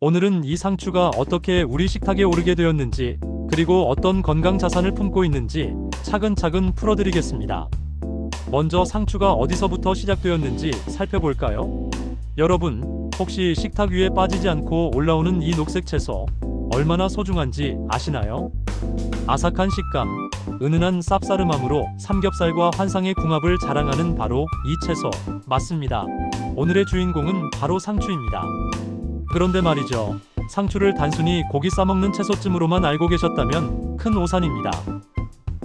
오늘은 이 상추가 어떻게 우리 식탁에 오르게 되었는지, 그리고 어떤 건강 자산을 품고 있는지 차근차근 풀어드리겠습니다. 먼저 상추가 어디서부터 시작되었는지 살펴볼까요? 여러분, 혹시 식탁 위에 빠지지 않고 올라오는 이 녹색 채소, 얼마나 소중한지 아시나요? 아삭한 식감, 은은한 쌉싸름함으로 삼겹살과 환상의 궁합을 자랑하는 바로 이 채소, 맞습니다. 오늘의 주인공은 바로 상추입니다. 그런데 말이죠, 상추를 단순히 고기 싸먹는 채소쯤으로만 알고 계셨다면 큰 오산입니다.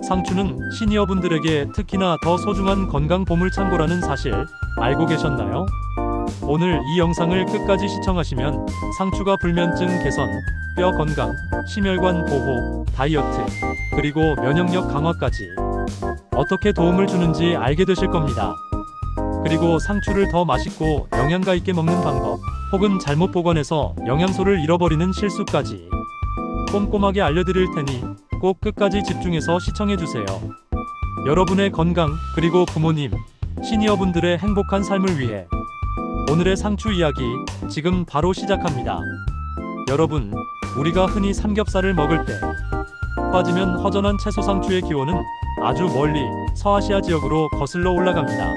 상추는 시니어분들에게 특히나 더 소중한 건강 보물창고라는 사실 알고 계셨나요? 오늘 이 영상을 끝까지 시청하시면 상추가 불면증 개선, 뼈 건강, 심혈관 보호, 다이어트, 그리고 면역력 강화까지 어떻게 도움을 주는지 알게 되실 겁니다. 그리고 상추를 더 맛있고 영양가 있게 먹는 방법, 혹은 잘못 보관해서 영양소를 잃어버리는 실수까지 꼼꼼하게 알려드릴 테니 꼭 끝까지 집중해서 시청해주세요. 여러분의 건강, 그리고 부모님, 시니어분들의 행복한 삶을 위해 오늘의 상추 이야기 지금 바로 시작합니다. 여러분, 우리가 흔히 삼겹살을 먹을 때 빠지면 허전한 채소 상추의 기원은 아주 멀리 서아시아 지역으로 거슬러 올라갑니다.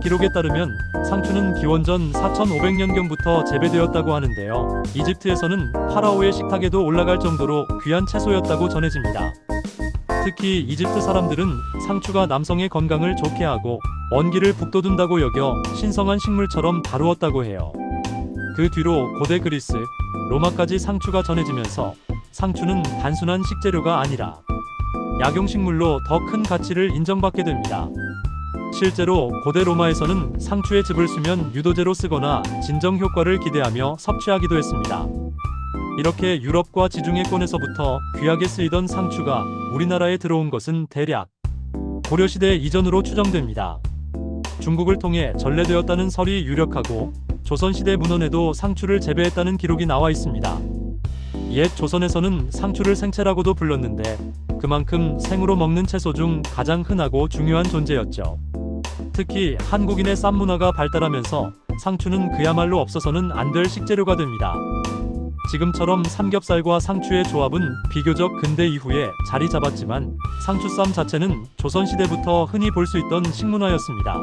기록에 따르면 상추는 기원전 4500년경부터 재배되었다고 하는데요. 이집트에서는 파라오의 식탁에도 올라갈 정도로 귀한 채소였다고 전해집니다. 특히 이집트 사람들은 상추가 남성의 건강을 좋게 하고 원기를 북돋운다고 여겨 신성한 식물처럼 다루었다고 해요. 그 뒤로 고대 그리스, 로마까지 상추가 전해지면서 상추는 단순한 식재료가 아니라 약용식물로 더 큰 가치를 인정받게 됩니다. 실제로 고대 로마에서는 상추의 즙을 수면 유도제로 쓰거나 진정 효과를 기대하며 섭취하기도 했습니다. 이렇게 유럽과 지중해권에서부터 귀하게 쓰이던 상추가 우리나라에 들어온 것은 대략 고려시대 이전으로 추정됩니다. 중국을 통해 전래되었다는 설이 유력하고 조선시대 문헌에도 상추를 재배했다는 기록이 나와 있습니다. 옛 조선에서는 상추를 생채라고도 불렀는데 그만큼 생으로 먹는 채소 중 가장 흔하고 중요한 존재였죠. 특히 한국인의 쌈 문화가 발달하면서 상추는 그야말로 없어서는 안 될 식재료가 됩니다. 지금처럼 삼겹살과 상추의 조합은 비교적 근대 이후에 자리 잡았지만 상추쌈 자체는 조선시대부터 흔히 볼 수 있던 식문화였습니다.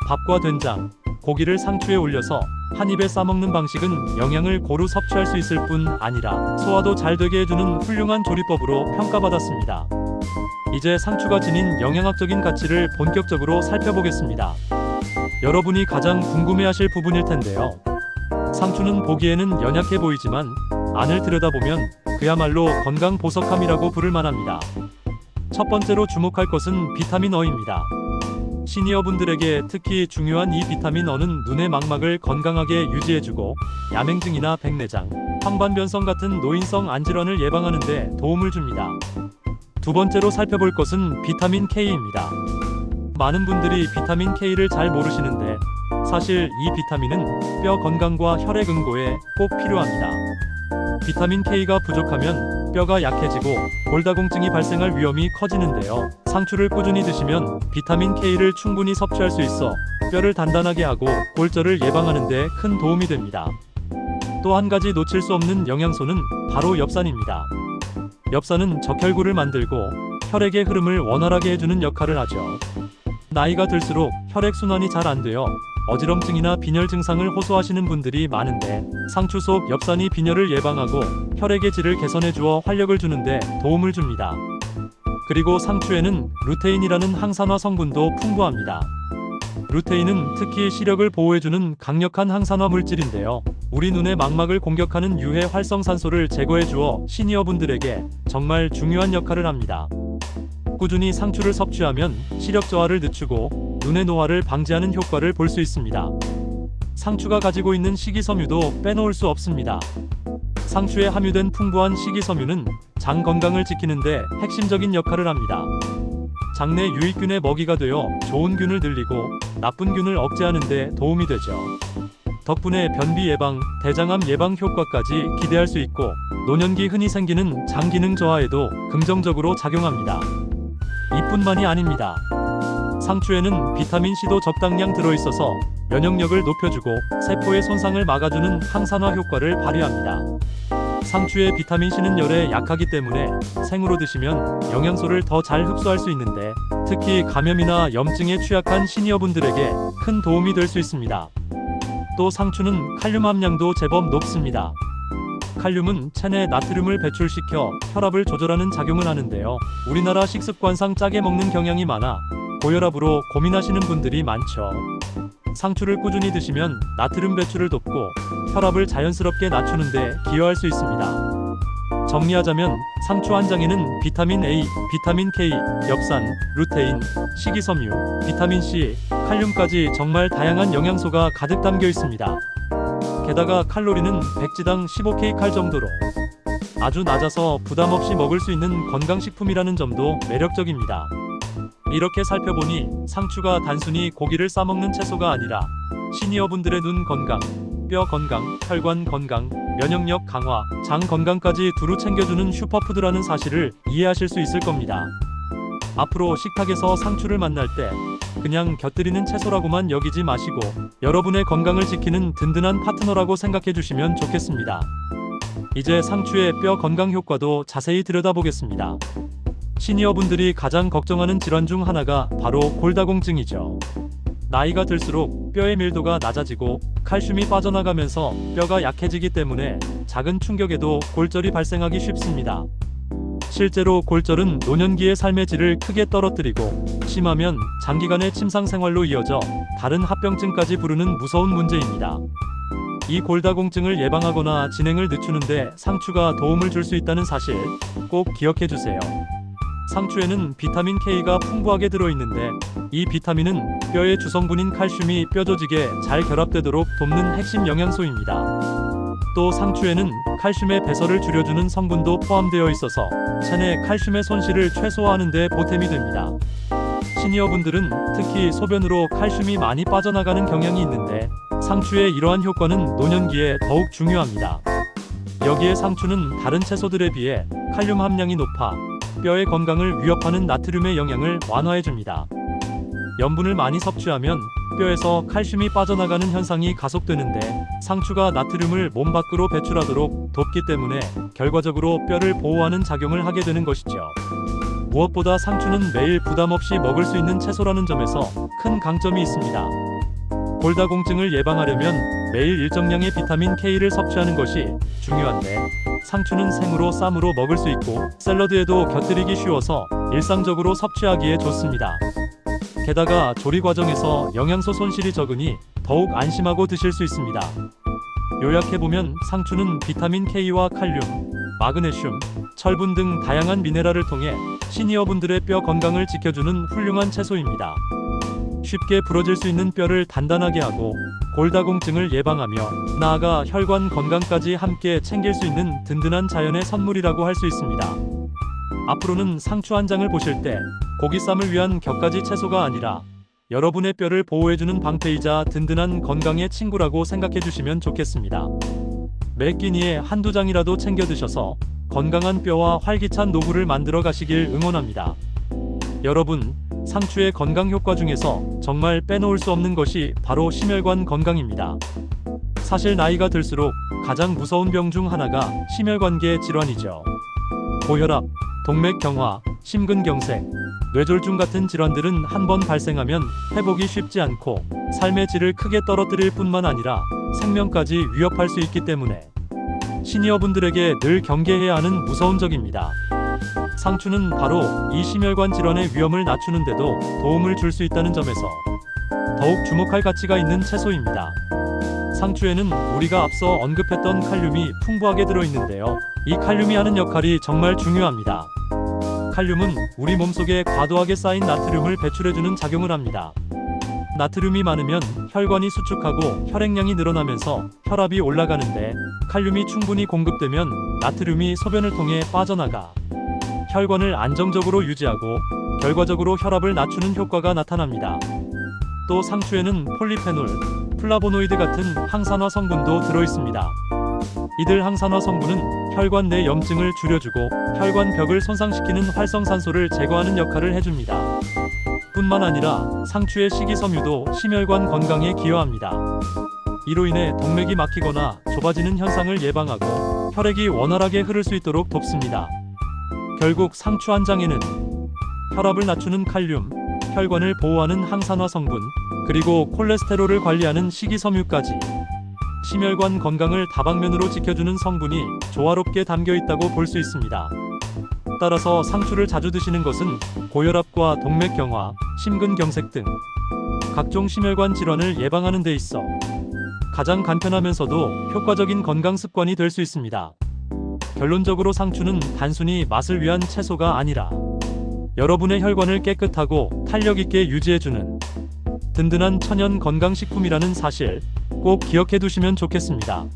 밥과 된장, 고기를 상추에 올려서 한 입에 싸먹는 방식은 영양을 고루 섭취할 수 있을 뿐 아니라 소화도 잘 되게 해주는 훌륭한 조리법으로 평가받았습니다. 이제 상추가 지닌 영양학적인 가치를 본격적으로 살펴보겠습니다. 여러분이 가장 궁금해하실 부분일 텐데요. 상추는 보기에는 연약해 보이지만 안을 들여다보면 그야말로 건강 보석함이라고 부를 만합니다. 첫 번째로 주목할 것은 비타민 어입니다. 시니어분들에게 특히 중요한 이 비타민 어는 눈의 망막을 건강하게 유지해주고 야맹증이나 백내장, 황반변성 같은 노인성 안질환을 예방하는 데 도움을 줍니다. 두 번째로 살펴볼 것은 비타민 K입니다. 많은 분들이 비타민 K를 잘 모르시는데 사실 이 비타민은 뼈 건강과 혈액 응고에 꼭 필요합니다. 비타민 K가 부족하면 뼈가 약해지고 골다공증이 발생할 위험이 커지는데요. 상추를 꾸준히 드시면 비타민 K를 충분히 섭취할 수 있어 뼈를 단단하게 하고 골절을 예방하는 데 큰 도움이 됩니다. 또 한 가지 놓칠 수 없는 영양소는 바로 엽산입니다. 엽산은 적혈구를 만들고 혈액의 흐름을 원활하게 해주는 역할을 하죠. 나이가 들수록 혈액순환이 잘 안 되어 어지럼증이나 빈혈 증상을 호소하시는 분들이 많은데 상추 속 엽산이 빈혈을 예방하고 혈액의 질을 개선해 주어 활력을 주는데 도움을 줍니다. 그리고 상추에는 루테인이라는 항산화 성분도 풍부합니다. 루테인은 특히 시력을 보호해주는 강력한 항산화 물질인데요. 우리 눈의 망막을 공격하는 유해 활성산소를 제거해 주어 시니어분들에게 정말 중요한 역할을 합니다. 꾸준히 상추를 섭취하면 시력 저하를 늦추고 눈의 노화를 방지하는 효과를 볼 수 있습니다. 상추가 가지고 있는 식이섬유도 빼놓을 수 없습니다. 상추에 함유된 풍부한 식이섬유는 장 건강을 지키는 데 핵심적인 역할을 합니다. 장내 유익균의 먹이가 되어 좋은 균을 늘리고 나쁜 균을 억제하는 데 도움이 되죠. 덕분에 변비 예방, 대장암 예방 효과까지 기대할 수 있고 노년기 흔히 생기는 장 기능 저하에도 긍정적으로 작용합니다. 이뿐만이 아닙니다. 상추에는 비타민C도 적당량 들어있어서 면역력을 높여주고 세포의 손상을 막아주는 항산화 효과를 발휘합니다. 상추의 비타민C는 열에 약하기 때문에 생으로 드시면 영양소를 더 잘 흡수할 수 있는데 특히 감염이나 염증에 취약한 시니어분들에게 큰 도움이 될 수 있습니다. 또 상추는 칼륨 함량도 제법 높습니다. 칼륨은 체내 나트륨을 배출시켜 혈압을 조절하는 작용을 하는데요. 우리나라 식습관상 짜게 먹는 경향이 많아 고혈압으로 고민하시는 분들이 많죠. 상추를 꾸준히 드시면 나트륨 배출을 돕고 혈압을 자연스럽게 낮추는 데 기여할 수 있습니다. 정리하자면 상추 한 장에는 비타민 A, 비타민 K, 엽산, 루테인, 식이섬유, 비타민 C, 칼륨까지 정말 다양한 영양소가 가득 담겨 있습니다. 게다가 칼로리는 백지당 15kcal 정도로 아주 낮아서 부담 없이 먹을 수 있는 건강식품이라는 점도 매력적입니다. 이렇게 살펴보니 상추가 단순히 고기를 싸먹는 채소가 아니라 시니어분들의 눈 건강, 뼈 건강, 혈관 건강, 면역력 강화, 장 건강까지 두루 챙겨주는 슈퍼푸드라는 사실을 이해하실 수 있을 겁니다. 앞으로 식탁에서 상추를 만날 때 그냥 곁들이는 채소라고만 여기지 마시고 여러분의 건강을 지키는 든든한 파트너라고 생각해 주시면 좋겠습니다. 이제 상추의 뼈 건강 효과도 자세히 들여다보겠습니다. 시니어분들이 가장 걱정하는 질환 중 하나가 바로 골다공증이죠. 나이가 들수록 뼈의 밀도가 낮아지고 칼슘이 빠져나가면서 뼈가 약해지기 때문에 작은 충격에도 골절이 발생하기 쉽습니다. 실제로 골절은 노년기의 삶의 질을 크게 떨어뜨리고 심하면 장기간의 침상 생활로 이어져 다른 합병증까지 부르는 무서운 문제입니다. 이 골다공증을 예방하거나 진행을 늦추는데 상추가 도움을 줄 수 있다는 사실 꼭 기억해 주세요. 상추에는 비타민 K가 풍부하게 들어있는데 이 비타민은 뼈의 주성분인 칼슘이 뼈 조직에 잘 결합되도록 돕는 핵심 영양소입니다. 또 상추에는 칼슘의 배설을 줄여주는 성분도 포함되어 있어서 체내 칼슘의 손실을 최소화하는 데 보탬이 됩니다. 시니어분들은 특히 소변으로 칼슘이 많이 빠져나가는 경향이 있는데 상추의 이러한 효과는 노년기에 더욱 중요합니다. 여기에 상추는 다른 채소들에 비해 칼륨 함량이 높아 뼈의 건강을 위협하는 나트륨의 영향을 완화해줍니다. 염분을 많이 섭취하면 뼈에서 칼슘이 빠져나가는 현상이 가속되는데 상추가 나트륨을 몸 밖으로 배출하도록 돕기 때문에 결과적으로 뼈를 보호하는 작용을 하게 되는 것이죠. 무엇보다 상추는 매일 부담 없이 먹을 수 있는 채소라는 점에서 큰 강점이 있습니다. 골다공증을 예방하려면 매일 일정량의 비타민 K를 섭취하는 것이 중요한데 상추는 생으로 쌈으로 먹을 수 있고 샐러드에도 곁들이기 쉬워서 일상적으로 섭취하기에 좋습니다. 게다가 조리 과정에서 영양소 손실이 적으니 더욱 안심하고 드실 수 있습니다. 요약해보면 상추는 비타민 K와 칼륨, 마그네슘, 철분 등 다양한 미네랄을 통해 시니어분들의 뼈 건강을 지켜주는 훌륭한 채소입니다. 쉽게 부러질 수 있는 뼈를 단단하게 하고 골다공증을 예방하며 나아가 혈관 건강까지 함께 챙길 수 있는 든든한 자연의 선물이라고 할 수 있습니다. 앞으로는 상추 한 장을 보실 때 고기쌈을 위한 격가지 채소가 아니라 여러분의 뼈를 보호해주는 방패이자 든든한 건강의 친구라고 생각해 주시면 좋겠습니다. 매 끼니에 한두 장이라도 챙겨 드셔서 건강한 뼈와 활기찬 노후를 만들어 가시길 응원합니다. 여러분, 상추의 건강 효과 중에서 정말 빼놓을 수 없는 것이 바로 심혈관 건강입니다. 사실 나이가 들수록 가장 무서운 병 중 하나가 심혈관계 질환이죠. 고혈압, 동맥경화, 심근경색, 뇌졸중 같은 질환들은 한번 발생하면 회복이 쉽지 않고 삶의 질을 크게 떨어뜨릴 뿐만 아니라 생명까지 위협할 수 있기 때문에 시니어분들에게 늘 경계해야 하는 무서운 적입니다. 상추는 바로 이 심혈관 질환의 위험을 낮추는 데도 도움을 줄 수 있다는 점에서 더욱 주목할 가치가 있는 채소입니다. 상추에는 우리가 앞서 언급했던 칼륨이 풍부하게 들어있는데요. 이 칼륨이 하는 역할이 정말 중요합니다. 칼륨은 우리 몸속에 과도하게 쌓인 나트륨을 배출해주는 작용을 합니다. 나트륨이 많으면 혈관이 수축하고 혈액량이 늘어나면서 혈압이 올라가는데 칼륨이 충분히 공급되면 나트륨이 소변을 통해 빠져나가 혈관을 안정적으로 유지하고 결과적으로 혈압을 낮추는 효과가 나타납니다. 또 상추에는 폴리페놀, 플라보노이드 같은 항산화 성분도 들어있습니다. 이들 항산화 성분은 혈관 내 염증을 줄여주고 혈관 벽을 손상시키는 활성산소를 제거하는 역할을 해줍니다. 뿐만 뿐만 아니라 상추의 식이섬유도 심혈관 건강에 기여합니다. 이로 인해 동맥이 막히거나 좁아지는 현상을 예방하고 혈액이 원활하게 흐를 수 있도록 돕습니다. 결국 상추 한 장에는 혈압을 낮추는 칼륨, 혈관을 보호하는 항산화 성분, 그리고 콜레스테롤을 관리하는 식이섬유까지 심혈관 건강을 다방면으로 지켜주는 성분이 조화롭게 담겨 있다고 볼 수 있습니다. 따라서 상추를 자주 드시는 것은 고혈압과 동맥경화, 심근경색 등 각종 심혈관 질환을 예방하는 데 있어 가장 간편하면서도 효과적인 건강 습관이 될 수 있습니다. 결론적으로 상추는 단순히 맛을 위한 채소가 아니라 여러분의 혈관을 깨끗하고 탄력 있게 유지해주는 든든한 천연 건강식품이라는 사실 꼭 기억해 두시면 좋겠습니다.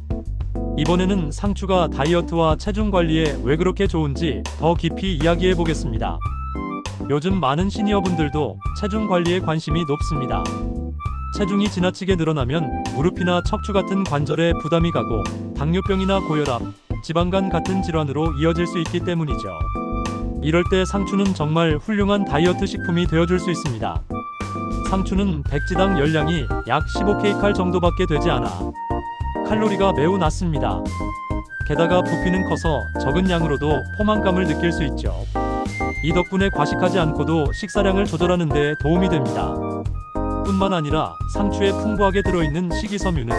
이번에는 상추가 다이어트와 체중 관리에 왜 그렇게 좋은지 더 깊이 이야기해 보겠습니다. 요즘 많은 시니어분들도 체중 관리에 관심이 높습니다. 체중이 지나치게 늘어나면 무릎이나 척추 같은 관절에 부담이 가고 당뇨병이나 고혈압, 지방간 같은 질환으로 이어질 수 있기 때문이죠. 이럴 때 상추는 정말 훌륭한 다이어트 식품이 되어줄 수 있습니다. 상추는 백지당 열량이 약 15kcal 정도밖에 되지 않아 칼로리가 매우 낮습니다. 게다가 부피는 커서 적은 양으로도 포만감을 느낄 수 있죠. 이 덕분에 과식하지 않고도 식사량을 조절하는 데 도움이 됩니다. 뿐만 아니라 상추에 풍부하게 들어있는 식이섬유는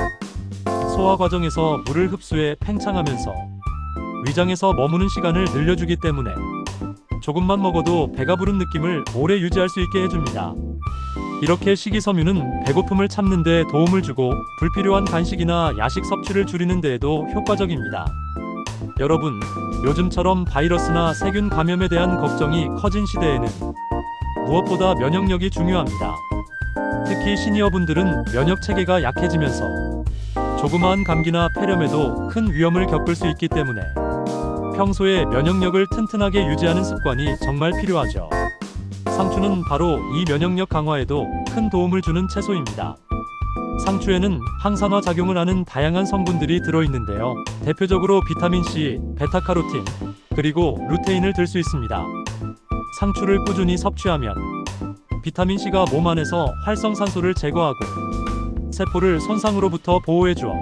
소화 과정에서 물을 흡수해 팽창하면서 위장에서 머무는 시간을 늘려주기 때문에 조금만 먹어도 배가 부른 느낌을 오래 유지할 수 있게 해줍니다. 이렇게 식이섬유는 배고픔을 참는 데 도움을 주고 불필요한 간식이나 야식 섭취를 줄이는 데에도 효과적입니다. 여러분, 요즘처럼 바이러스나 세균 감염에 대한 걱정이 커진 시대에는 무엇보다 면역력이 중요합니다. 특히 시니어분들은 면역 체계가 약해지면서 조그마한 감기나 폐렴에도 큰 위험을 겪을 수 있기 때문에 평소에 면역력을 튼튼하게 유지하는 습관이 정말 필요하죠. 상추는 바로 이 면역력 강화에도 큰 도움을 주는 채소입니다. 상추에는 항산화 작용을 하는 다양한 성분들이 들어있는데요. 대표적으로 비타민C, 베타카로틴, 그리고 루테인을 들 수 있습니다. 상추를 꾸준히 섭취하면 비타민C가 몸 안에서 활성산소를 제거하고 세포를 손상으로부터 보호해주어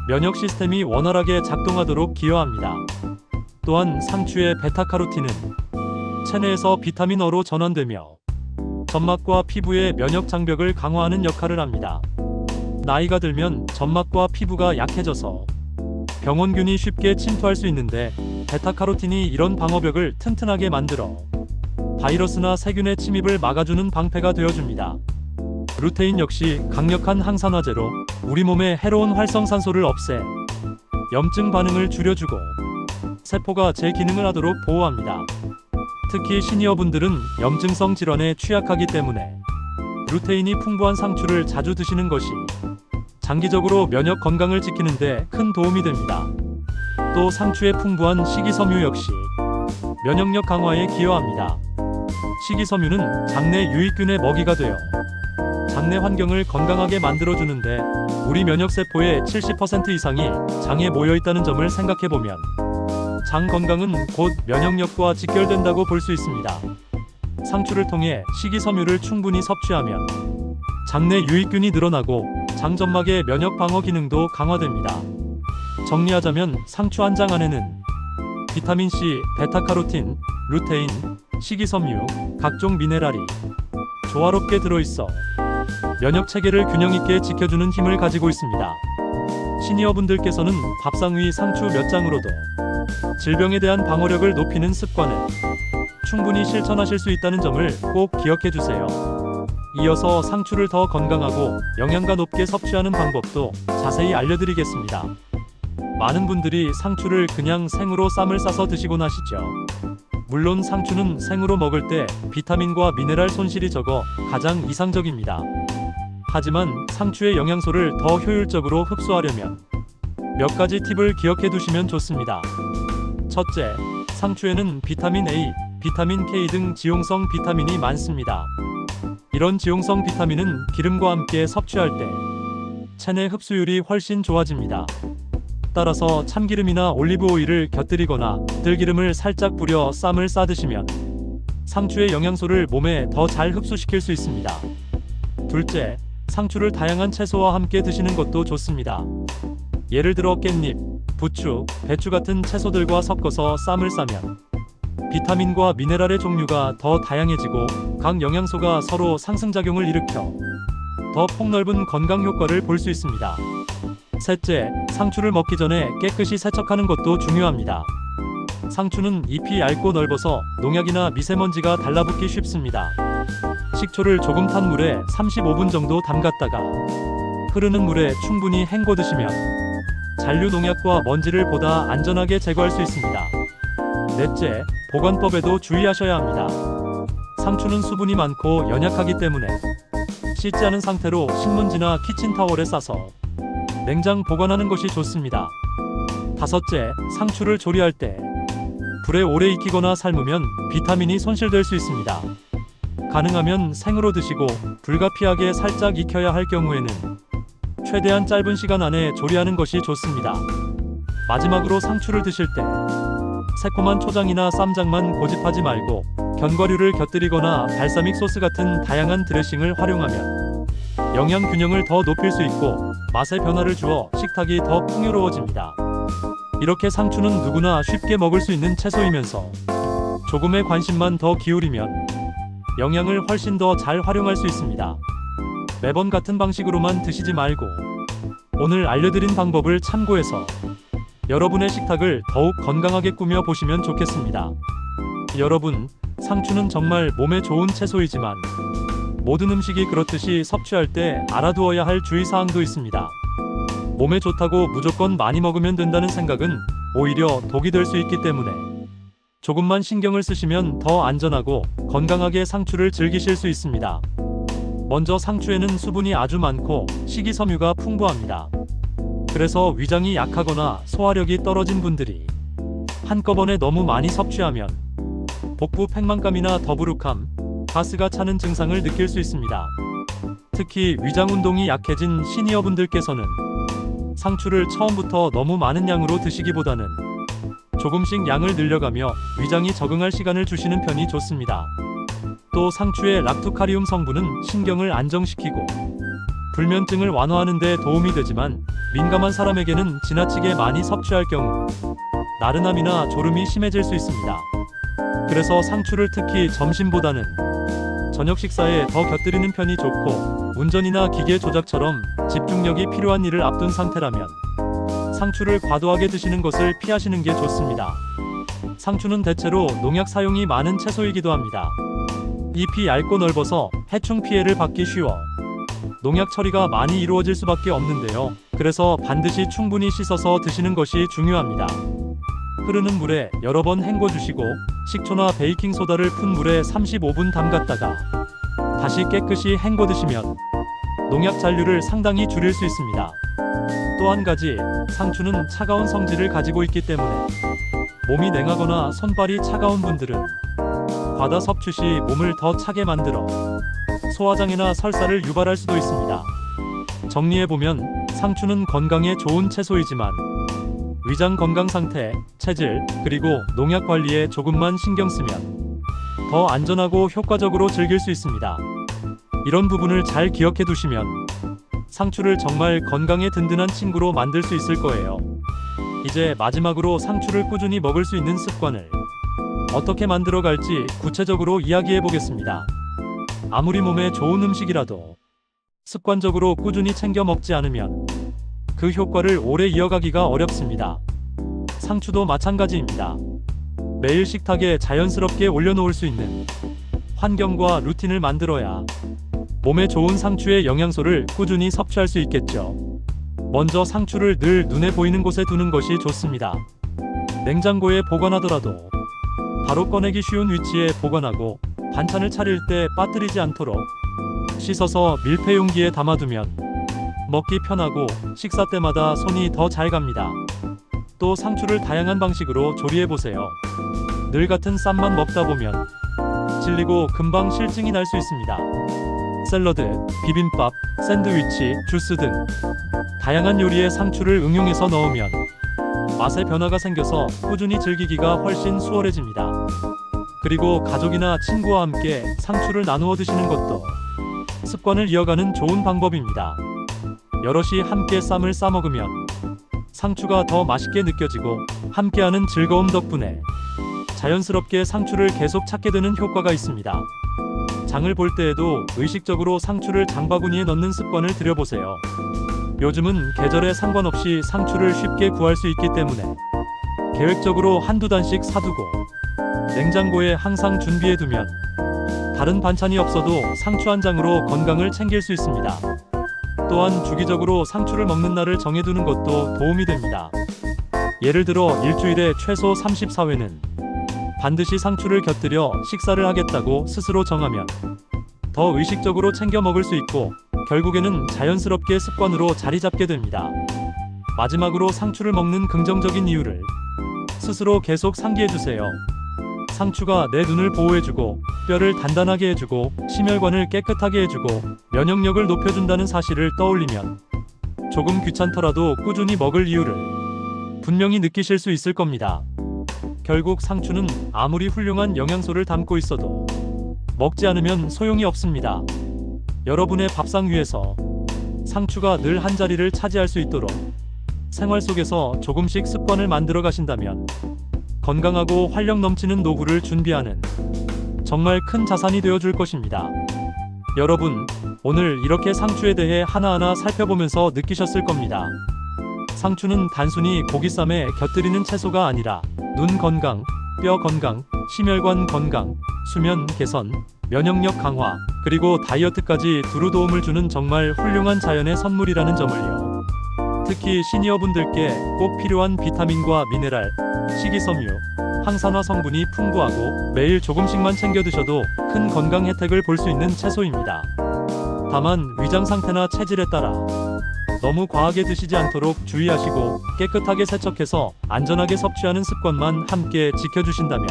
면역 시스템이 원활하게 작동하도록 기여합니다. 또한 상추의 베타카로틴은 체내에서 비타민어로 전환되며 점막과 피부의 면역 장벽을 강화하는 역할을 합니다. 나이가 들면 점막과 피부가 약해져서 병원균이 쉽게 침투할 수 있는데 베타카로틴이 이런 방어벽을 튼튼하게 만들어 바이러스나 세균의 침입을 막아주는 방패가 되어줍니다. 루테인 역시 강력한 항산화제로 우리 몸의 해로운 활성산소를 없애 염증 반응을 줄여주고 세포가 제 기능을 하도록 보호합니다. 특히 시니어분들은 염증성 질환에 취약하기 때문에 루테인이 풍부한 상추를 자주 드시는 것이 장기적으로 면역 건강을 지키는 데 큰 도움이 됩니다. 또 상추의 풍부한 식이섬유 역시 면역력 강화에 기여합니다. 식이섬유는 장내 유익균의 먹이가 되어 장내 환경을 건강하게 만들어주는데 우리 면역세포의 70% 이상이 장에 모여있다는 점을 생각해보면 장 건강은 곧 면역력과 직결된다고 볼 수 있습니다. 상추를 통해 식이섬유를 충분히 섭취하면 장내 유익균이 늘어나고 장점막의 면역 방어 기능도 강화됩니다. 정리하자면 상추 한 장 안에는 비타민C, 베타카로틴, 루테인, 식이섬유, 각종 미네랄이 조화롭게 들어있어 면역 체계를 균형 있게 지켜주는 힘을 가지고 있습니다. 시니어분들께서는 밥상 위 상추 몇 장으로도 질병에 대한 방어력을 높이는 습관을 충분히 실천하실 수 있다는 점을 꼭 기억해 주세요. 이어서 상추를 더 건강하고 영양가 높게 섭취하는 방법도 자세히 알려드리겠습니다. 많은 분들이 상추를 그냥 생으로 쌈을 싸서 드시곤 하시죠. 물론 상추는 생으로 먹을 때 비타민과 미네랄 손실이 적어 가장 이상적입니다. 하지만 상추의 영양소를 더 효율적으로 흡수하려면 몇 가지 팁을 기억해 두시면 좋습니다. 첫째, 상추에는 비타민 A, 비타민 K 등 지용성 비타민이 많습니다. 이런 지용성 비타민은 기름과 함께 섭취할 때 체내 흡수율이 훨씬 좋아집니다. 따라서 참기름이나 올리브 오일을 곁들이거나 들기름을 살짝 뿌려 쌈을 싸드시면 상추의 영양소를 몸에 더 잘 흡수시킬 수 있습니다. 둘째, 상추를 다양한 채소와 함께 드시는 것도 좋습니다. 예를 들어 깻잎, 부추, 배추 같은 채소들과 섞어서 쌈을 싸면 비타민과 미네랄의 종류가 더 다양해지고 각 영양소가 서로 상승작용을 일으켜 더 폭넓은 건강 효과를 볼 수 있습니다. 셋째, 상추를 먹기 전에 깨끗이 세척하는 것도 중요합니다. 상추는 잎이 얇고 넓어서 농약이나 미세먼지가 달라붙기 쉽습니다. 식초를 조금 탄 물에 35분 정도 담갔다가 흐르는 물에 충분히 헹궈 드시면 잔류 농약과 먼지를 보다 안전하게 제거할 수 있습니다. 넷째, 보관법에도 주의하셔야 합니다. 상추는 수분이 많고 연약하기 때문에 씻지 않은 상태로 신문지나 키친타월에 싸서 냉장 보관하는 것이 좋습니다. 다섯째, 상추를 조리할 때 불에 오래 익히거나 삶으면 비타민이 손실될 수 있습니다. 가능하면 생으로 드시고 불가피하게 살짝 익혀야 할 경우에는 최대한 짧은 시간 안에 조리하는 것이 좋습니다. 마지막으로 상추를 드실 때 새콤한 초장이나 쌈장만 고집하지 말고 견과류를 곁들이거나 발사믹 소스 같은 다양한 드레싱을 활용하면 영양 균형을 더 높일 수 있고 맛의 변화를 주어 식탁이 더 풍요로워집니다. 이렇게 상추는 누구나 쉽게 먹을 수 있는 채소이면서 조금의 관심만 더 기울이면 영양을 훨씬 더 잘 활용할 수 있습니다. 매번 같은 방식으로만 드시지 말고 오늘 알려드린 방법을 참고해서 여러분의 식탁을 더욱 건강하게 꾸며 보시면 좋겠습니다. 여러분, 상추는 정말 몸에 좋은 채소이지만 모든 음식이 그렇듯이 섭취할 때 알아두어야 할 주의사항도 있습니다. 몸에 좋다고 무조건 많이 먹으면 된다는 생각은 오히려 독이 될 수 있기 때문에 조금만 신경을 쓰시면 더 안전하고 건강하게 상추를 즐기실 수 있습니다. 먼저 상추에는 수분이 아주 많고 식이섬유가 풍부합니다. 그래서 위장이 약하거나 소화력이 떨어진 분들이 한꺼번에 너무 많이 섭취하면 복부 팽만감이나 더부룩함, 가스가 차는 증상을 느낄 수 있습니다. 특히 위장 운동이 약해진 시니어분들께서는 상추를 처음부터 너무 많은 양으로 드시기보다는 조금씩 양을 늘려가며 위장이 적응할 시간을 주시는 편이 좋습니다. 또 상추의 락토카리움 성분은 신경을 안정시키고 불면증을 완화하는 데 도움이 되지만 민감한 사람에게는 지나치게 많이 섭취할 경우 나른함이나 졸음이 심해질 수 있습니다. 그래서 상추를 특히 점심보다는 저녁 식사에 더 곁들이는 편이 좋고 운전이나 기계 조작처럼 집중력이 필요한 일을 앞둔 상태라면 상추를 과도하게 드시는 것을 피하시는 게 좋습니다. 상추는 대체로 농약 사용이 많은 채소이기도 합니다. 잎이 얇고 넓어서 해충 피해를 받기 쉬워 농약 처리가 많이 이루어질 수밖에 없는데요. 그래서 반드시 충분히 씻어서 드시는 것이 중요합니다. 흐르는 물에 여러 번 헹궈 주시고 식초나 베이킹소다를 푼 물에 35분 담갔다가 다시 깨끗이 헹궈 드시면 농약 잔류를 상당히 줄일 수 있습니다. 또 한 가지, 상추는 차가운 성질을 가지고 있기 때문에 몸이 냉하거나 손발이 차가운 분들은 과다 섭취 시 몸을 더 차게 만들어 소화장애나 설사를 유발할 수도 있습니다. 정리해보면 상추는 건강에 좋은 채소이지만 위장 건강 상태, 체질, 그리고 농약 관리에 조금만 신경 쓰면 더 안전하고 효과적으로 즐길 수 있습니다. 이런 부분을 잘 기억해 두시면 상추를 정말 건강에 든든한 친구로 만들 수 있을 거예요. 이제 마지막으로 상추를 꾸준히 먹을 수 있는 습관을 어떻게 만들어 갈지 구체적으로 이야기해 보겠습니다. 아무리 몸에 좋은 음식이라도 습관적으로 꾸준히 챙겨 먹지 않으면 그 효과를 오래 이어가기가 어렵습니다. 상추도 마찬가지입니다. 매일 식탁에 자연스럽게 올려놓을 수 있는 환경과 루틴을 만들어야 몸에 좋은 상추의 영양소를 꾸준히 섭취할 수 있겠죠. 먼저 상추를 늘 눈에 보이는 곳에 두는 것이 좋습니다. 냉장고에 보관하더라도 바로 꺼내기 쉬운 위치에 보관하고 반찬을 차릴 때 빠뜨리지 않도록 씻어서 밀폐 용기에 담아두면 먹기 편하고 식사 때마다 손이 더 잘 갑니다. 또 상추를 다양한 방식으로 조리해보세요. 늘 같은 쌈만 먹다 보면 질리고 금방 실증이 날 수 있습니다. 샐러드, 비빔밥, 샌드위치, 주스 등 다양한 요리에 상추를 응용해서 넣으면 맛의 변화가 생겨서 꾸준히 즐기기가 훨씬 수월해집니다. 그리고 가족이나 친구와 함께 상추를 나누어 드시는 것도 습관을 이어가는 좋은 방법입니다. 여럿이 함께 쌈을 싸 먹으면 상추가 더 맛있게 느껴지고 함께하는 즐거움 덕분에 자연스럽게 상추를 계속 찾게 되는 효과가 있습니다. 장을 볼 때에도 의식적으로 상추를 장바구니에 넣는 습관을 들여보세요. 요즘은 계절에 상관없이 상추를 쉽게 구할 수 있기 때문에 계획적으로 한두 단씩 사두고 냉장고에 항상 준비해두면 다른 반찬이 없어도 상추 한 장으로 건강을 챙길 수 있습니다. 또한 주기적으로 상추를 먹는 날을 정해두는 것도 도움이 됩니다. 예를 들어 일주일에 최소 34회는 반드시 상추를 곁들여 식사를 하겠다고 스스로 정하면 더 의식적으로 챙겨 먹을 수 있고 결국에는 자연스럽게 습관으로 자리 잡게 됩니다. 마지막으로 상추를 먹는 긍정적인 이유를 스스로 계속 상기해주세요. 상추가 내 눈을 보호해주고 뼈를 단단하게 해주고 심혈관을 깨끗하게 해주고 면역력을 높여준다는 사실을 떠올리면 조금 귀찮더라도 꾸준히 먹을 이유를 분명히 느끼실 수 있을 겁니다. 결국 상추는 아무리 훌륭한 영양소를 담고 있어도 먹지 않으면 소용이 없습니다. 여러분의 밥상 위에서 상추가 늘 한 자리를 차지할 수 있도록 생활 속에서 조금씩 습관을 만들어 가신다면 건강하고 활력 넘치는 노후를 준비하는 정말 큰 자산이 되어줄 것입니다. 여러분, 오늘 이렇게 상추에 대해 하나하나 살펴보면서 느끼셨을 겁니다. 상추는 단순히 고기쌈에 곁들이는 채소가 아니라 눈 건강, 뼈 건강, 심혈관 건강, 수면 개선, 면역력 강화, 그리고 다이어트까지 두루 도움을 주는 정말 훌륭한 자연의 선물이라는 점을요. 특히 시니어분들께 꼭 필요한 비타민과 미네랄, 식이섬유, 항산화 성분이 풍부하고 매일 조금씩만 챙겨 드셔도 큰 건강 혜택을 볼 수 있는 채소입니다. 다만 위장 상태나 체질에 따라 너무 과하게 드시지 않도록 주의하시고 깨끗하게 세척해서 안전하게 섭취하는 습관만 함께 지켜주신다면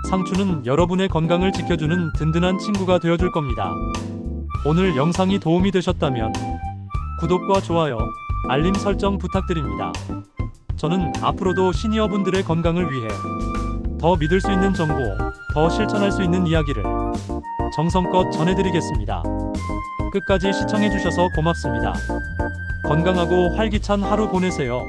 상추는 여러분의 건강을 지켜주는 든든한 친구가 되어줄 겁니다. 오늘 영상이 도움이 되셨다면 구독과 좋아요, 알림 설정 부탁드립니다. 저는 앞으로도 시니어분들의 건강을 위해 더 믿을 수 있는 정보, 더 실천할 수 있는 이야기를 정성껏 전해드리겠습니다. 끝까지 시청해주셔서 고맙습니다. 건강하고 활기찬 하루 보내세요.